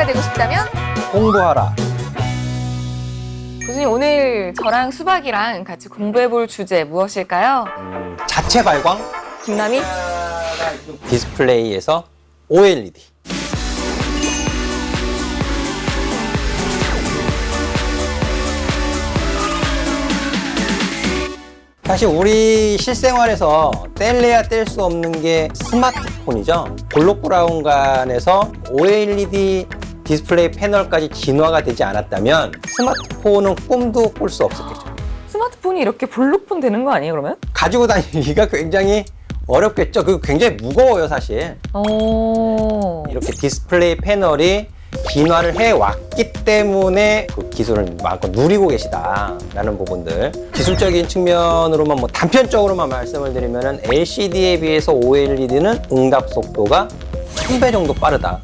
OLED가 되고 싶다면 공부하라. 교수님, 오늘 저랑 수박이랑 같이 공부해볼 주제 무엇일까요? 자체 발광 김남희? 디스플레이에서 OLED. 사실 우리 실생활에서 뗄래야 뗄 수 없는 게 스마트폰이죠. 볼록브라운관에서 OLED 디스플레이 패널까지 진화가 되지 않았다면 스마트폰은 꿈도 꿀 수 없었겠죠. 스마트폰이 이렇게 볼록폰 되는 거 아니에요, 그러면? 가지고 다니기가 굉장히 어렵겠죠. 그리고 굉장히 무거워요, 사실. 이렇게 디스플레이 패널이 진화를 해왔기 때문에 그 기술을 마음껏 누리고 계시다라는 부분들. 기술적인 측면으로만 단편적으로만 말씀을 드리면은 LCD에 비해서 OLED는 응답 속도가 1000배 정도 빠르다.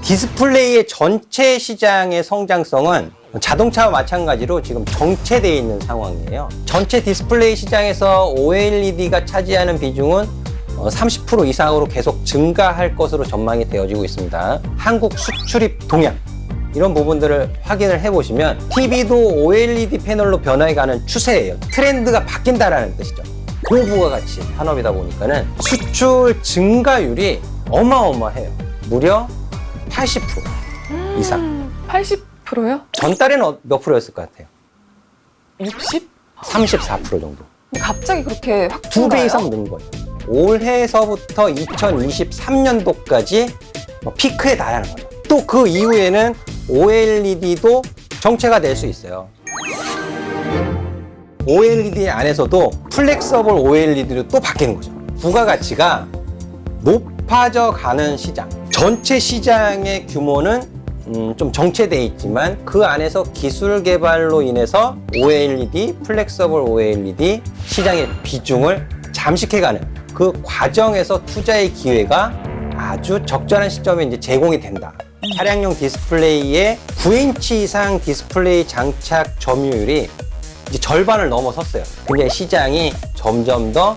디스플레이의 전체 시장의 성장성은 자동차와 마찬가지로 지금 정체되어 있는 상황이에요. 전체 디스플레이 시장에서 OLED가 차지하는 비중은 30% 이상으로 계속 증가할 것으로 전망이 되어지고 있습니다. 한국 수출입 동향, 이런 부분들을 확인을 해보시면 TV도 OLED 패널로 변화해가는 추세예요. 트렌드가 바뀐다라는 뜻이죠. 고부가 가치 산업이다 보니까는 수출 증가율이 어마어마해요. 무려 80% 이상. 80%요? 전달에는 몇 프로였을 것 같아요? 60? 34% 정도. 갑자기 그렇게 확 2배 이상 는 거예요. 올해서부터 2023년도까지 피크에 달하는 거죠. 또 그 이후에는 OLED도 정체가 될 수 있어요. OLED 안에서도 플렉서블 OLED로 또 바뀌는 거죠. 부가가치가 높아져 가는 시장. 전체 시장의 규모는 좀 정체되어 있지만 그 안에서 기술 개발로 인해서 OLED, 플렉서블 OLED 시장의 비중을 잠식해가는 그 과정에서 투자의 기회가 아주 적절한 시점에 이제 제공이 된다. 차량용 디스플레이의 9인치 이상 디스플레이 장착 점유율이 이제 절반을 넘어섰어요. 굉장히 시장이 점점 더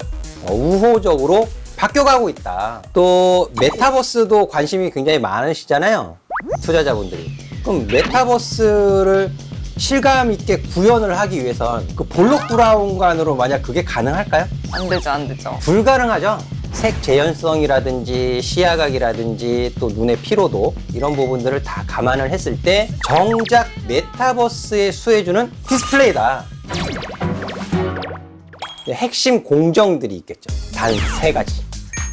우호적으로 바뀌어가고 있다. 또 메타버스도 관심이 굉장히 많으시잖아요, 투자자분들이. 그럼 메타버스를 실감 있게 구현을 하기 위해선 그 볼록 브라운관으로 만약 그게 가능할까요? 안 되죠, 안 되죠. 불가능하죠. 색 재현성이라든지 시야각이라든지 또 눈의 피로도, 이런 부분들을 다 감안을 했을 때 정작 메타버스에 수혜주는 디스플레이다. 핵심 공정들이 있겠죠. 단 3가지.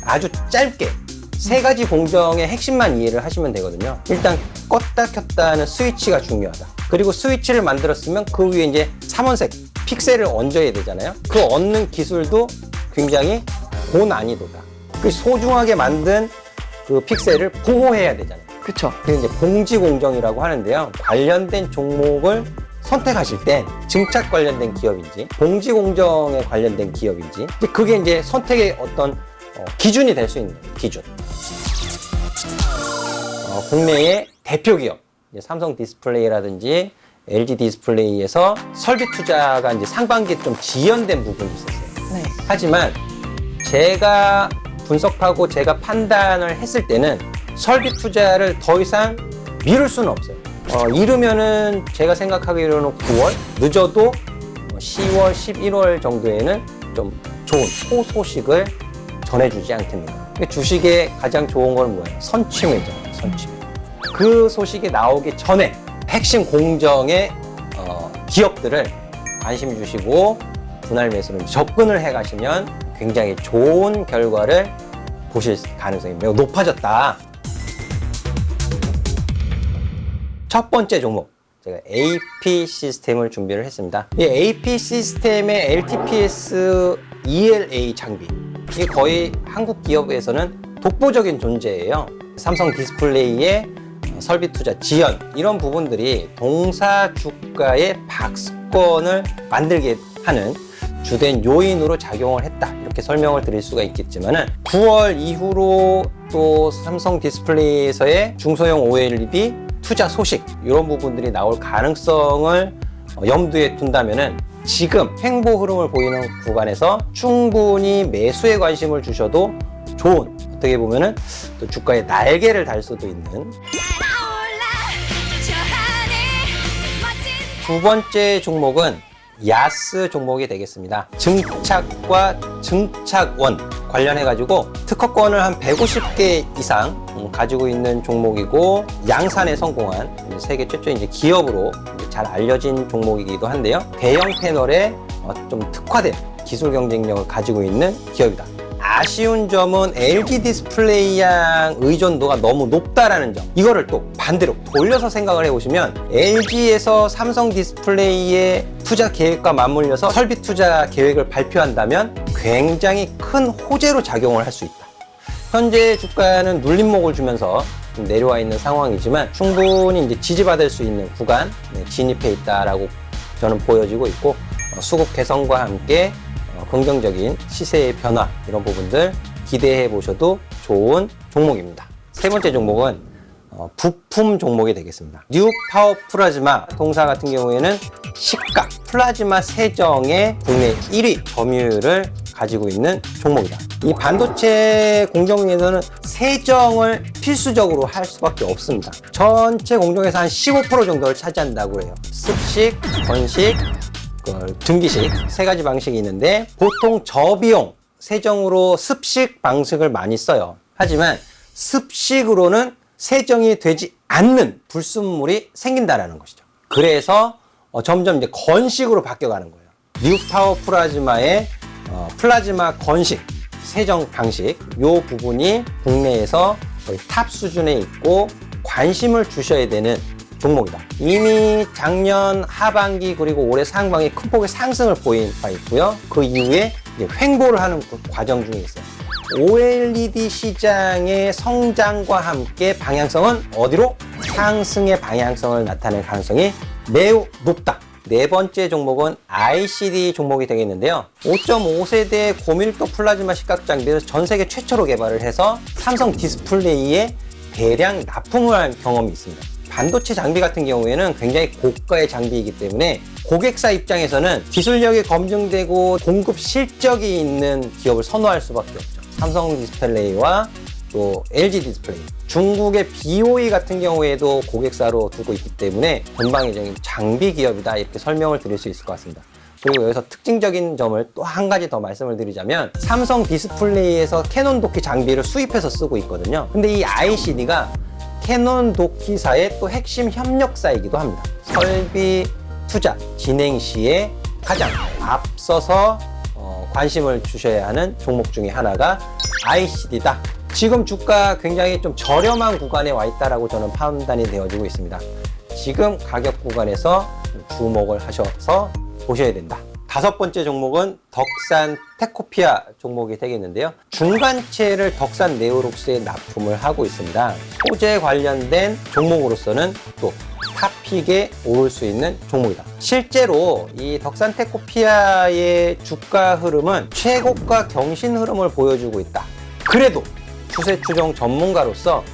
아주 짧게 3가지 공정의 핵심만 이해를 하시면 되거든요. 일단 껐다 켰다 하는 스위치가 중요하다. 그리고 스위치를 만들었으면 그 위에 이제 삼원색 픽셀을 얹어야 되잖아요. 그 얹는 기술도 굉장히 고난이도다. 그 소중하게 만든 그 픽셀을 보호해야 되잖아요. 그쵸. 그게 이제 공지 공정이라고 하는데요. 관련된 종목을 선택하실 때 증착 관련된 기업인지 공지 공정에 관련된 기업인지 그게 이제 선택의 어떤 기준이 될 수 있는 기준. 국내의 대표 기업 삼성 디스플레이라든지 LG 디스플레이에서 설비 투자가 이제 상반기에 좀 지연된 부분이 있었어요. 네. 하지만 제가 분석하고 제가 판단을 했을 때는 설비 투자를 더 이상 미룰 수는 없어요. 이르면은 제가 생각하기로는 9월, 늦어도 10월, 11월 정도에는 좀 좋은 호소식을 전해주지 않겠는가. 주식의 가장 좋은 건 뭐예요? 선취매죠. 선취매. 그 소식이 나오기 전에 핵심 공정의 기업들을 관심 주시고 분할 매수를 접근을 해 가시면 굉장히 좋은 결과를 보실 가능성이 매우 높아졌다. 첫 번째 종목, 제가 AP 시스템을 준비를 했습니다. 이 AP 시스템의 LTPS ELA 장비, 이게 거의 한국 기업에서는 독보적인 존재예요. 삼성 디스플레이의 설비 투자 지연, 이런 부분들이 동사 주가의 박스권을 만들게 하는 주된 요인으로 작용을 했다, 이렇게 설명을 드릴 수가 있겠지만은 9월 이후로 또 삼성 디스플레이에서의 중소형 OLED 투자 소식, 이런 부분들이 나올 가능성을 염두에 둔다면은 지금 횡보 흐름을 보이는 구간에서 충분히 매수에 관심을 주셔도 좋은, 어떻게 보면은 또 주가의 날개를 달 수도 있는. 두 번째 종목은 야스 종목이 되겠습니다. 증착과 증착원 관련해가지고 특허권을 한 150개 이상 가지고 있는 종목이고, 양산에 성공한 세계 최초의 이제 기업으로 잘 알려진 종목이기도 한데요. 대형 패널에 좀 특화된 기술 경쟁력을 가지고 있는 기업이다. 아쉬운 점은 LG 디스플레이양 의존도가 너무 높다라는 점. 이거를 또 반대로 돌려서 생각을 해보시면, LG에서 삼성 디스플레이의 투자 계획과 맞물려서 설비 투자 계획을 발표한다면 굉장히 큰 호재로 작용을 할 수 있다. 현재 주가는 눌림목을 주면서 좀 내려와 있는 상황이지만 충분히 이제 지지받을 수 있는 구간 진입해 있다라고 저는 보여지고 있고, 수급 개선과 함께 긍정적인 시세의 변화, 이런 부분들 기대해 보셔도 좋은 종목입니다. 세 번째 종목은 부품 종목이 되겠습니다. 뉴 파워 플라즈마 동사 같은 경우에는 시가 플라즈마 세정의 국내 1위 점유율을 가지고 있는 종목이다. 이 반도체 공정에서는 세정을 필수적으로 할 수밖에 없습니다. 전체 공정에서 한 15% 정도를 차지한다고 해요. 습식, 건식, 등기식 세 가지 방식이 있는데, 보통 저비용 세정으로 습식 방식을 많이 써요. 하지만 습식으로는 세정이 되지 않는 불순물이 생긴다라는 것이죠. 그래서 점점 이제 건식으로 바뀌어가는 거예요. 뉴 파워 플라즈마의 플라즈마 건식 세정 방식, 이 부분이 국내에서 거의 탑 수준에 있고 관심을 주셔야 되는 종목이다. 이미 작년 하반기 그리고 올해 상반기 큰 폭의 상승을 보인 바 있고요. 그 이후에 이제 횡보를 하는 과정 중에 있어요. OLED 시장의 성장과 함께 방향성은 어디로? 상승의 방향성을 나타낼 가능성이 매우 높다. 네 번째 종목은 ICD 종목이 되겠는데요. 5.5세대 고밀도 플라즈마 시각 장비를 전 세계 최초로 개발을 해서 삼성 디스플레이에 대량 납품을 한 경험이 있습니다. 반도체 장비 같은 경우에는 굉장히 고가의 장비이기 때문에 고객사 입장에서는 기술력이 검증되고 공급 실적이 있는 기업을 선호할 수밖에 없죠. 삼성 디스플레이와 또 LG 디스플레이, 중국의 BOE 같은 경우에도 고객사로 두고 있기 때문에 전방위적인 장비 기업이다, 이렇게 설명을 드릴 수 있을 것 같습니다. 그리고 여기서 특징적인 점을 또 한 가지 더 말씀을 드리자면, 삼성 디스플레이에서 캐논 도키 장비를 수입해서 쓰고 있거든요. 근데 이 ICD가 캐논 도키사의 또 핵심 협력사이기도 합니다. 설비 투자 진행 시에 가장 앞서서 관심을 주셔야 하는 종목 중에 하나가 ICD다. 지금 주가 굉장히 좀 저렴한 구간에 와 있다라고 저는 판단이 되어지고 있습니다. 지금 가격 구간에서 주목을 하셔서 보셔야 된다. 다섯 번째 종목은 덕산 테코피아 종목이 되겠는데요. 중간체를 덕산 네오록스에 납품을 하고 있습니다. 소재 관련된 종목으로서는 또 탑픽에 오를 수 있는 종목이다. 실제로 이 덕산 테코피아의 주가 흐름은 최고가 경신 흐름을 보여주고 있다. 그래도 추세 추종 전문가로서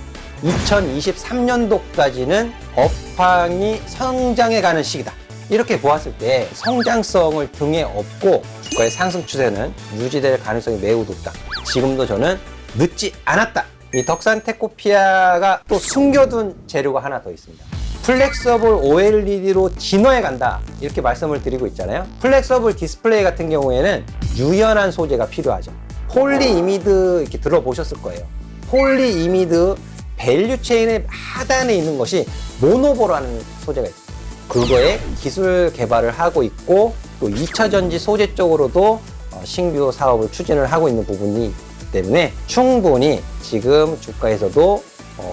2023년도까지는 업황이 성장해가는 시기다. 이렇게 보았을 때 성장성을 등에 업고 주가의 상승 추세는 유지될 가능성이 매우 높다. 지금도 저는 늦지 않았다. 이 덕산 테코피아가 또 숨겨둔 재료가 하나 더 있습니다. 플렉서블 OLED로 진화해 간다, 이렇게 말씀을 드리고 있잖아요. 플렉서블 디스플레이 같은 경우에는 유연한 소재가 필요하죠. 폴리이미드 이렇게 들어보셨을 거예요. 폴리이미드 밸류 체인의 하단에 있는 것이 모노보라는 소재가 있어요. 그거에 기술 개발을 하고 있고, 또 2차 전지 소재 쪽으로도 신규 사업을 추진을 하고 있는 부분이 있기 때문에 충분히 지금 주가에서도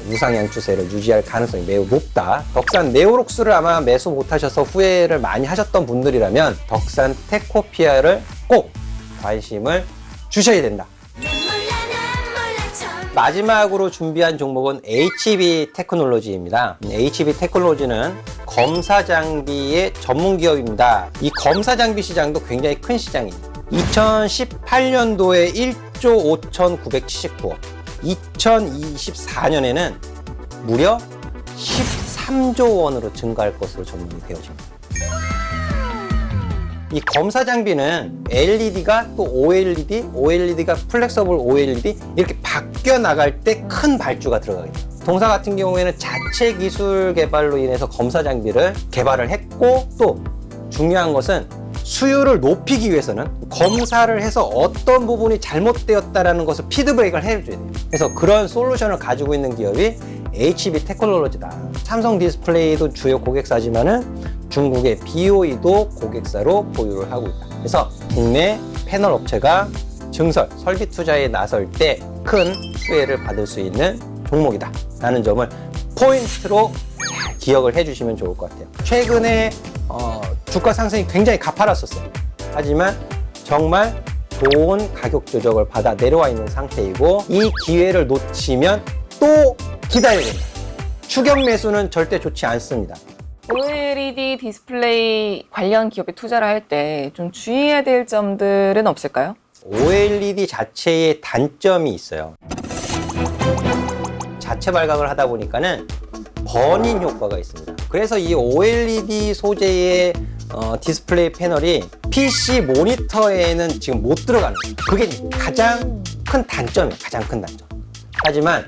우상향 추세를 유지할 가능성이 매우 높다. 덕산 네오록스를 아마 매수 못하셔서 후회를 많이 하셨던 분들이라면 덕산 테코피아를 꼭 관심을 주셔야 된다. 마지막으로 준비한 종목은 HB 테크놀로지입니다. HB 테크놀로지는 검사 장비의 전문 기업입니다. 이 검사 장비 시장도 굉장히 큰 시장이에요. 2018년도에 1조 5,979억, 2024년에는 무려 13조 원으로 증가할 것으로 전망이 되어집니다. 이 검사 장비는 LED가 또 OLED, OLED가 플렉서블 OLED 이렇게 바뀌어 나갈 때 큰 발주가 들어가게 돼요. 동사 같은 경우에는 자체 기술 개발로 인해서 검사 장비를 개발을 했고, 또 중요한 것은 수율을 높이기 위해서는 검사를 해서 어떤 부분이 잘못되었다라는 것을 피드백을 해줘야 돼요. 그래서 그런 솔루션을 가지고 있는 기업이 HB 테크놀로지다. 삼성 디스플레이도 주요 고객사지만은 중국의 BOE도 고객사로 보유를 하고 있다. 그래서 국내 패널 업체가 증설, 설비 투자에 나설 때 큰 수혜를 받을 수 있는 종목이다 라는 점을 포인트로 잘 기억을 해주시면 좋을 것 같아요. 최근에 주가 상승이 굉장히 가파랐었어요. 하지만 정말 좋은 가격 조정을 받아 내려와 있는 상태이고, 이 기회를 놓치면 또 기다려야 됩니다. 추격 매수는 절대 좋지 않습니다. OLED 디스플레이 관련 기업에 투자를 할 때 좀 주의해야 될 점들은 없을까요? OLED 자체의 단점이 있어요. 자체 발광을 하다 보니까는 버닝 효과가 있습니다. 그래서 이 OLED 소재의 디스플레이 패널이 PC 모니터에는 지금 못 들어가는 거예요. 그게 가장 큰 단점이에요. 가장 큰 단점. 하지만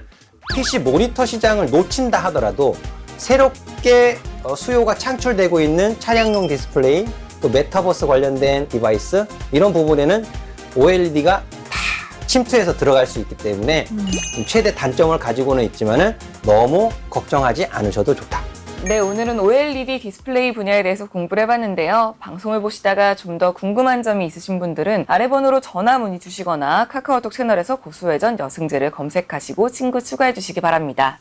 PC 모니터 시장을 놓친다 하더라도 새롭게 수요가 창출되고 있는 차량용 디스플레이, 또 메타버스 관련된 디바이스, 이런 부분에는 OLED가 다 침투해서 들어갈 수 있기 때문에 최대 단점을 가지고는 있지만은 너무 걱정하지 않으셔도 좋다. 네, 오늘은 OLED 디스플레이 분야에 대해서 공부를 해봤는데요. 방송을 보시다가 좀 더 궁금한 점이 있으신 분들은 아래 번호로 전화 문의 주시거나 카카오톡 채널에서 고수회전 여승재를 검색하시고 친구 추가해 주시기 바랍니다.